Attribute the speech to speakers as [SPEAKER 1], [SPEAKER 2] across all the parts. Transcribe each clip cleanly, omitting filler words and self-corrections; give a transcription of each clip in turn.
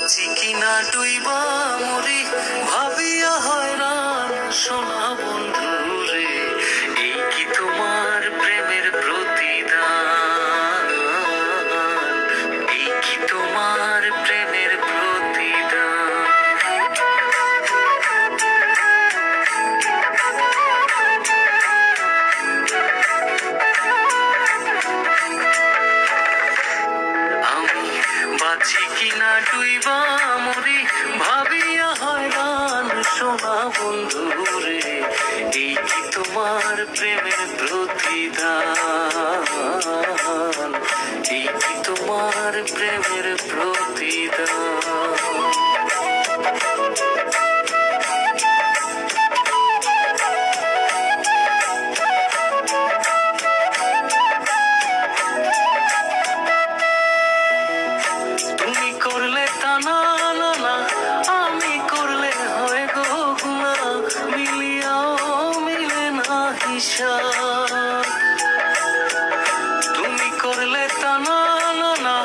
[SPEAKER 1] বাঁচি কিনা ডুইবা মরি ভাবিয়া হয়রান সোনা বন্ধু রে, এই কি তোমার প্রেমের প্রতিদান, এই কি তোমার প্রেমের প্রতিদান। আমি বাঁচি কিনা ডুইবা মরি ভাবিয়া হয়রান সোনা বন্ধু রে, এই কি তোমার প্রেমের প্রতিদান, এই কি তোমার প্রেমের প্রতিদান। তুমি করলে তা না না না, আমি করলে হয় গো গুণা, মিলিয়াও মিলে না হিসাব। তুমি করলে তা না না না,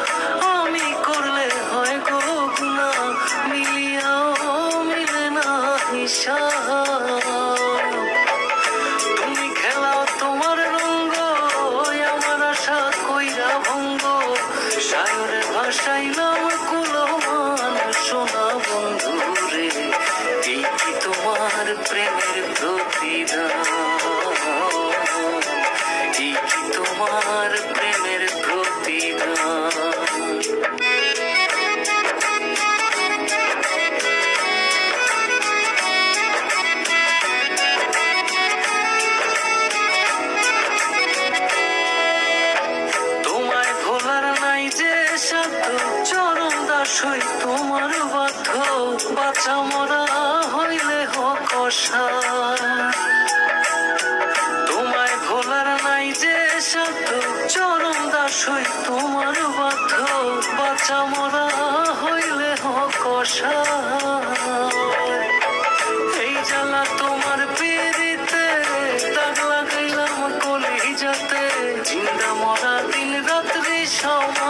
[SPEAKER 1] আমি করলে হয় গো গুণা, মিলিয়াও মিলে না হিসাব। তুমি খেলাও তোমার রঙ্গ, আমার আশা কইরা ভঙ্গ, সাগরে ভাসাইলাম কুলমান সোনা বন্ধু রে, এই কি তোমার প্রেমের প্রতিদান, এই কি তোমার প্রেমের প্রতিদান। তোমায় ভোলার নাই যে সাধ্য, চরম দাস হই তোমার বাধ্য, বাঁচা মরা হইলে হোক অসার। তোমায় ভোলার নাই যে সাধ্য, চরম দাস হই তোমার বাধ্য, বাঁচা মরা হইলে হোক অসার। এই জ্বালা তোমার পিড়িতে দাগ লাগাইলাম কলিজাতে, জিন্দা মরা দিন রাত্রি সমান